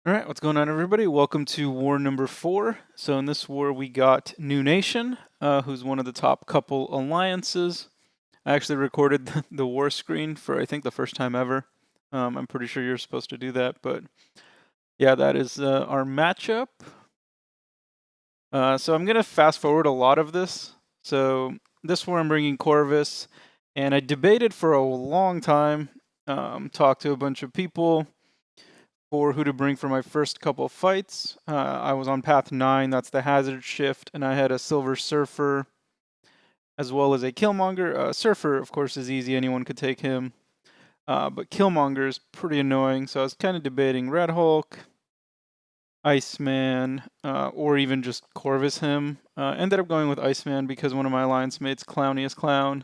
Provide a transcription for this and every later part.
Alright, what's going on, everybody? Welcome to war number 4. So in this war we got New Nation, who's one of the top couple alliances. I actually recorded the war screen for I think the first time ever. I'm pretty sure you're supposed to do that, but yeah, that is our matchup. So I'm going to fast forward a lot of this. So this war I'm bringing Corvus, and I debated for a long time, talked to a bunch of people for who to bring for my first couple fights. I was on path 9, that's the hazard shift, and I had a Silver Surfer as well as a Killmonger. Surfer, of course, is easy, anyone could take him. But Killmonger is pretty annoying, so I was kind of debating Red Hulk, Iceman, or even just Corvus him. Ended up going with Iceman because one of my alliance mates, Clowniest Clown,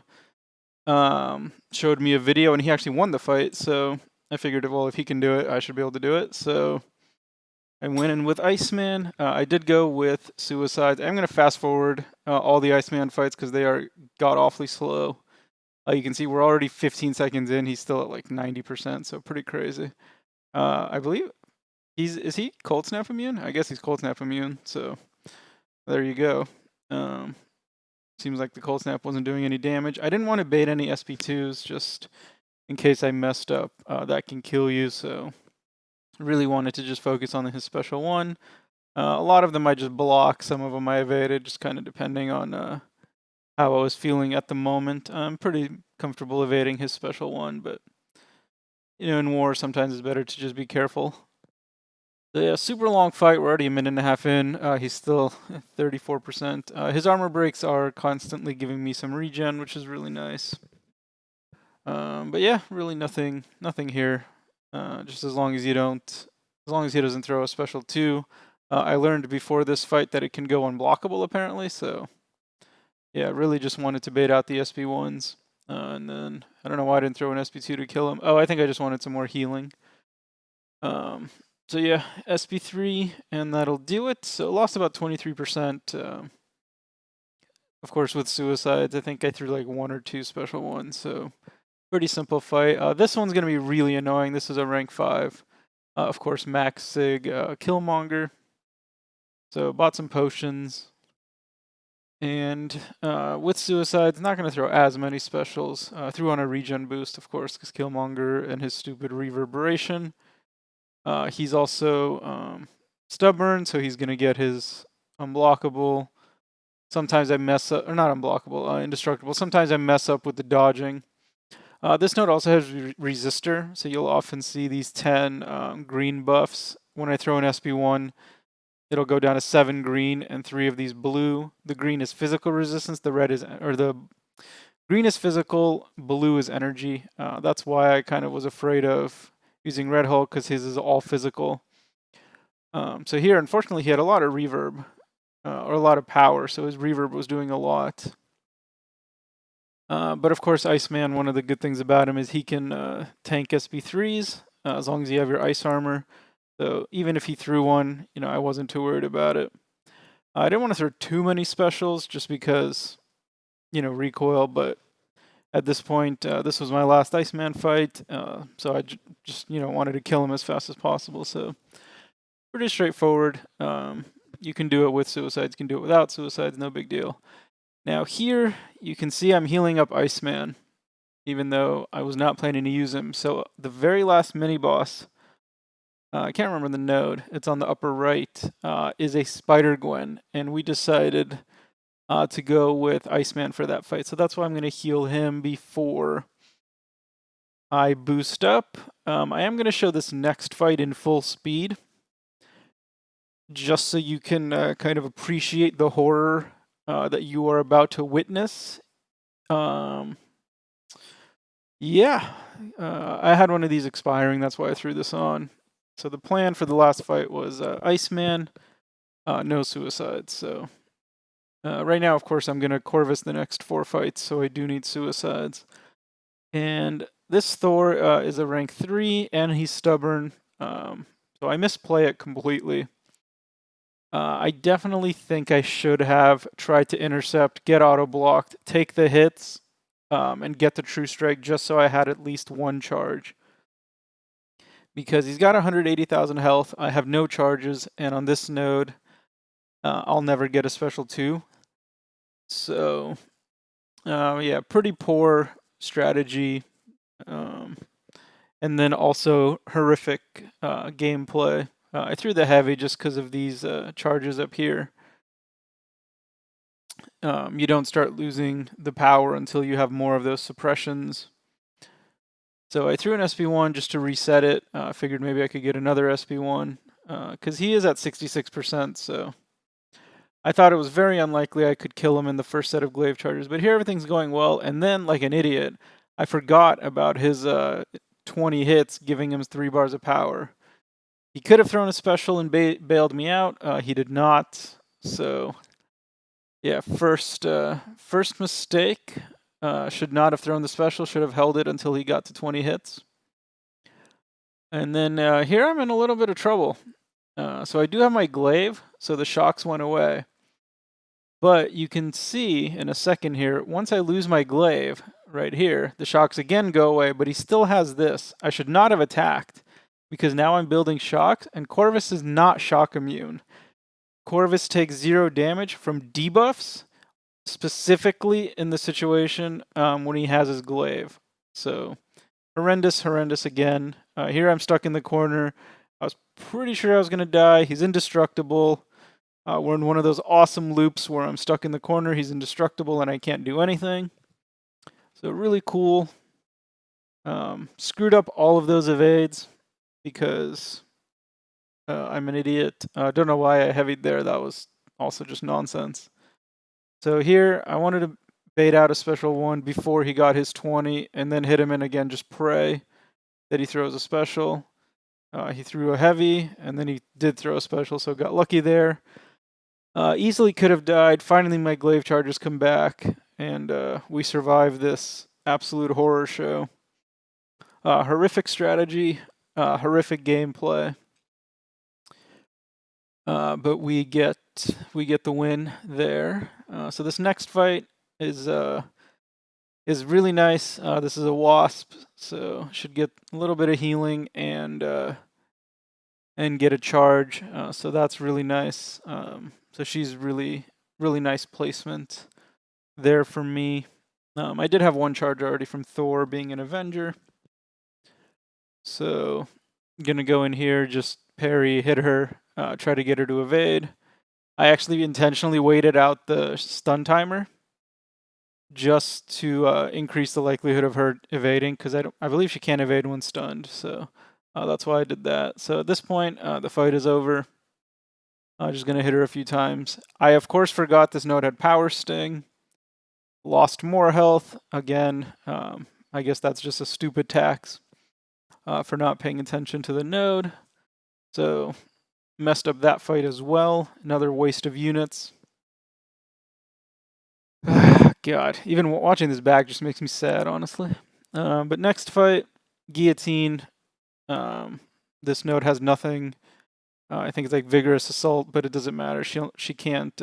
showed me a video and he actually won the fight, so I figured, well, if he can do it, I should be able to do it. So I went in with Iceman. I did go with Suicides. I'm going to fast forward all the Iceman fights because they are god-awfully slow. You can see we're already 15 seconds in. He's still at like 90%, so pretty crazy. I believe is he Cold Snap immune? I guess he's Cold Snap immune, so there you go. Seems like the Cold Snap wasn't doing any damage. I didn't want to bait any SP2s just in case I messed up. That can kill you, so really wanted to just focus on his special one. A lot of them I just block, some of them I evaded, just kind of depending on how I was feeling at the moment. I'm pretty comfortable evading his special one, but in war sometimes it's better to just be careful. So yeah, super long fight. We're already a minute and a half in. He's still 34%. His armor breaks are constantly giving me some regen, which is really nice. But yeah, really nothing here. Just as long as he doesn't throw a special 2. I learned before this fight that it can go unblockable apparently, so yeah, really just wanted to bait out the SP1s. And then, I don't know why I didn't throw an SP2 to kill him. Oh, I think I just wanted some more healing. So yeah, SP3, and that'll do it. So lost about 23%. Of course, with Suicides, I think I threw like 1 or 2 special ones, so pretty simple fight. This one's going to be really annoying. This is a rank 5. Of course, Max Sig Killmonger. So bought some potions. And with Suicides, not going to throw as many specials. Threw on a regen boost, of course, because Killmonger and his stupid reverberation. He's also stubborn, so he's going to get his unblockable. Sometimes I mess up, or not unblockable, indestructible. Sometimes I mess up with the dodging. This node also has resistor, so you'll often see these 10 green buffs. When I throw an SP1, it'll go down to 7 green and 3 of these blue. The green is physical resistance, the green is physical, blue is energy. That's why I kind of was afraid of using Red Hulk, because his is all physical. So here, unfortunately, he had a lot of reverb, or a lot of power, so his reverb was doing a lot. But of course, Iceman, one of the good things about him is he can tank SP3s as long as you have your ice armor. So even if he threw one, I wasn't too worried about it. I didn't want to throw too many specials just because, recoil, but at this point, this was my last Iceman fight, so I just, wanted to kill him as fast as possible. So pretty straightforward. You can do it with Suicides, you can do it without Suicides, no big deal. Now here, you can see I'm healing up Iceman, even though I was not planning to use him. So the very last mini-boss, I can't remember the node, it's on the upper right, is a Spider-Gwen, and we decided to go with Iceman for that fight. So that's why I'm going to heal him before I boost up. I am going to show this next fight in full speed, just so you can kind of appreciate the horror that you are about to witness. Yeah, I had one of these expiring, that's why I threw this on. So the plan for the last fight was Iceman, no Suicides. So right now, of course, I'm going to Corvus the next 4 fights, so I do need Suicides. And this Thor is a rank 3, and he's stubborn, so I misplay it completely. I definitely think I should have tried to intercept, get auto-blocked, take the hits, and get the True Strike just so I had at least 1 charge. because he's got 180,000 health. I have no charges, and on this node, I'll never get a special 2. So, yeah, pretty poor strategy. And then also horrific gameplay. I threw the heavy just because of these charges up here. You don't start losing the power until you have more of those suppressions. So I threw an SP1 just to reset it. Figured maybe I could get another SP1 because he is at 66%. So I thought it was very unlikely I could kill him in the first set of glaive charges. But here everything's going well. And then, like an idiot, I forgot about his 20 hits giving him 3 bars of power. He could have thrown a special and bailed me out. He did not. So yeah, first mistake. Should not have thrown the special. Should have held it until he got to 20 hits. And then here I'm in a little bit of trouble. So I do have my glaive, so the shocks went away. But you can see in a second here, once I lose my glaive right here, the shocks again go away, but he still has this. I should not have attacked because now I'm building shocks, and Corvus is not shock immune. Corvus takes 0 damage from debuffs, specifically in the situation when he has his glaive. So horrendous again. Here I'm stuck in the corner. I was pretty sure I was going to die. He's indestructible. We're in one of those awesome loops where I'm stuck in the corner, he's indestructible, and I can't do anything. So really cool. Screwed up all of those evades because I'm an idiot. Don't know why I heavied there. That was also just nonsense. So here, I wanted to bait out a special 1 before he got his 20, and then hit him in again, just pray that he throws a special. He threw a heavy, and then he did throw a special, so got lucky there. Easily could have died. Finally, my glaive charges come back, and we survive this absolute horror show. Horrific strategy, horrific gameplay, but we get the win there. So this next fight is really nice. This is a wasp, so should get a little bit of healing and get a charge. So that's really nice. So she's really nice placement there for me. I did have 1 charge already from Thor being an Avenger. So I'm gonna go in here, just parry, hit her, try to get her to evade. I actually intentionally waited out the stun timer just to increase the likelihood of her evading, because I believe she can't evade when stunned. So that's why I did that. So at this point, the fight is over. I'm just going to hit her a few times. I, of course, forgot this node had Power Sting. Lost more health. Again, I guess that's just a stupid tax for not paying attention to the node. So messed up that fight as well. Another waste of units. God, even watching this back just makes me sad, honestly. But next fight, Guillotine. This node has nothing. I think it's like Vigorous Assault, but it doesn't matter. She can't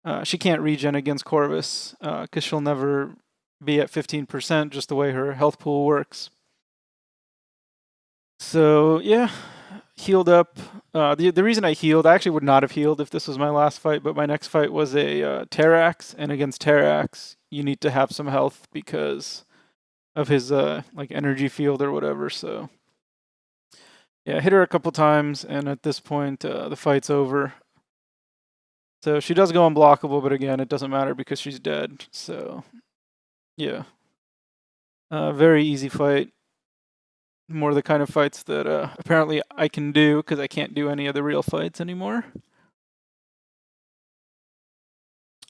regen against Corvus because she'll never be at 15%, just the way her health pool works. So yeah, healed up. The reason I healed, I actually would not have healed if this was my last fight, but my next fight was a Terrax, and against Terrax, you need to have some health because of his like energy field or whatever. So yeah, hit her a couple times, and at this point, the fight's over. So she does go unblockable, but again, it doesn't matter because she's dead. So yeah, very easy fight. More the kind of fights that apparently I can do because I can't do any of the real fights anymore.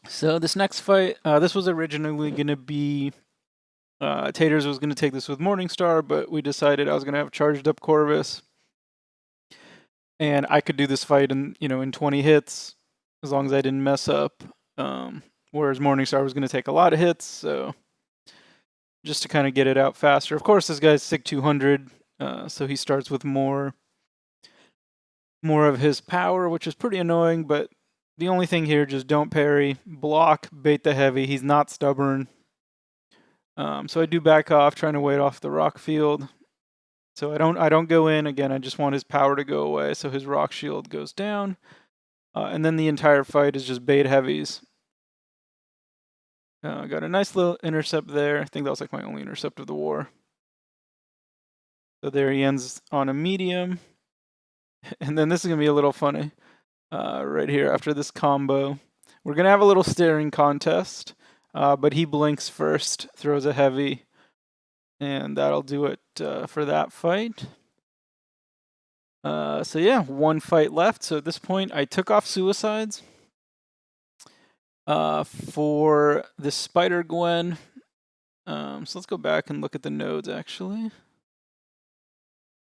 So this next fight, this was originally going to be Taters was going to take this with Morningstar, but we decided I was going to have charged up Corvus, and I could do this fight in 20 hits as long as I didn't mess up. Whereas Morningstar was going to take a lot of hits, so just to kind of get it out faster. Of course, this guy's SIG 200, so he starts with more of his power, which is pretty annoying, but the only thing here, just don't parry, block, bait the heavy. He's not stubborn. So I do back off, trying to wait off the rock field. So I don't go in again. I just want his power to go away. So his rock shield goes down, and then the entire fight is just bait heavies. Got a nice little intercept there. I think that was like my only intercept of the war. So there he ends on a medium. And then this is going to be a little funny. Right here after this combo. We're going to have a little staring contest. But he blinks first, throws a heavy. And that'll do it for that fight. So yeah, one fight left. So at this point, I took off suicides. For the Spider Gwen. So let's go back and look at the nodes actually.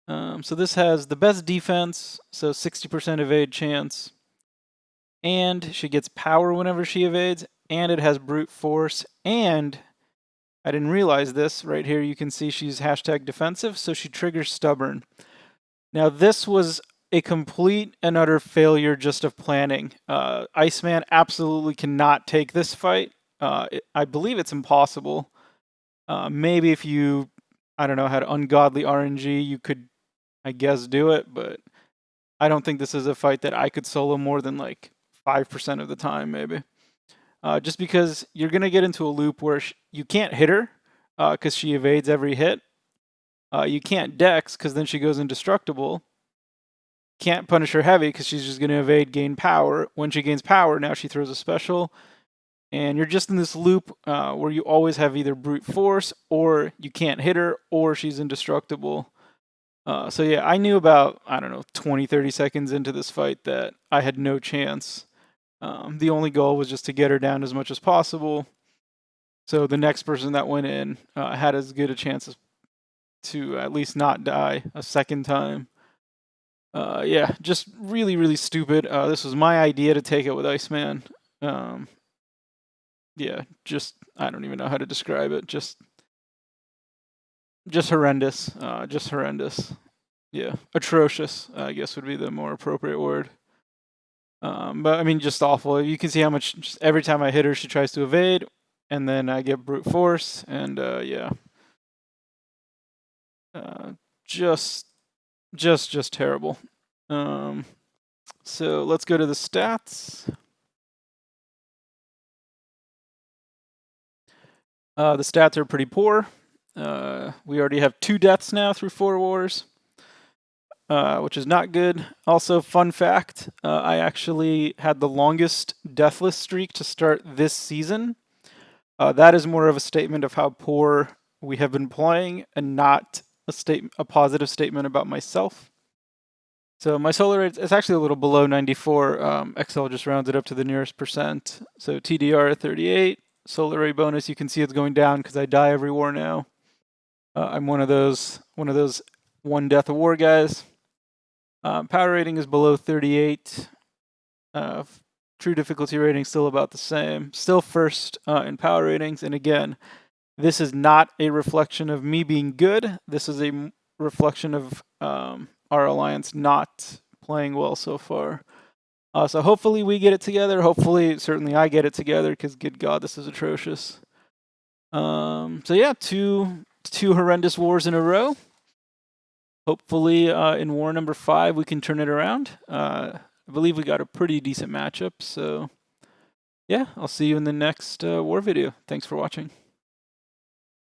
So this has the best defense, so 60% evade chance. And she gets power whenever she evades, and it has brute force, and I didn't realize this, right here you can see she's hashtag defensive, so she triggers stubborn. Now this was a complete and utter failure just of planning. Iceman absolutely cannot take this fight. I believe it's impossible. Maybe if you, I don't know, had ungodly RNG, you could, I guess, do it, but I don't think this is a fight that I could solo more than like 5% of the time, maybe. Just because you're going to get into a loop where you can't hit her because she evades every hit. You can't dex because then she goes indestructible. Can't punish her heavy because she's just going to evade, gain power. When she gains power, now she throws a special. And you're just in this loop where you always have either brute force, or you can't hit her, or she's indestructible. So yeah, I knew about, I don't know, 20, 30 seconds into this fight that I had no chance. The only goal was just to get her down as much as possible. So the next person that went in had as good a chance to at least not die a second time. Yeah, just really, really stupid. This was my idea to take it with Iceman. Yeah, just, I don't even know how to describe it. Just horrendous. Just horrendous. Yeah, atrocious, I guess would be the more appropriate word. But I mean, just awful. You can see how much, just every time I hit her, she tries to evade, and then I get brute force, and yeah. Just terrible. So let's go to the stats. The stats are pretty poor. We already have 2 deaths now through 4 wars, which is not good. Also, fun fact, I actually had the longest deathless streak to start this season. That is more of a statement of how poor we have been playing, and not a positive statement about myself. So my solar rate is actually a little below 94. Excel just rounded up to the nearest percent. So TDR 38. Solar rate bonus, you can see it's going down because I die every war now. I'm one of those 1 death a war guys. Power rating is below 38. True difficulty rating still about the same. Still first in power ratings. And again, this is not a reflection of me being good. This is a reflection of our alliance not playing well so far. So hopefully we get it together. Hopefully, certainly I get it together, because good God, this is atrocious. So yeah, two horrendous wars in a row. Hopefully in war number 5 we can turn it around. I believe we got a pretty decent matchup. So yeah, I'll see you in the next war video. Thanks for watching.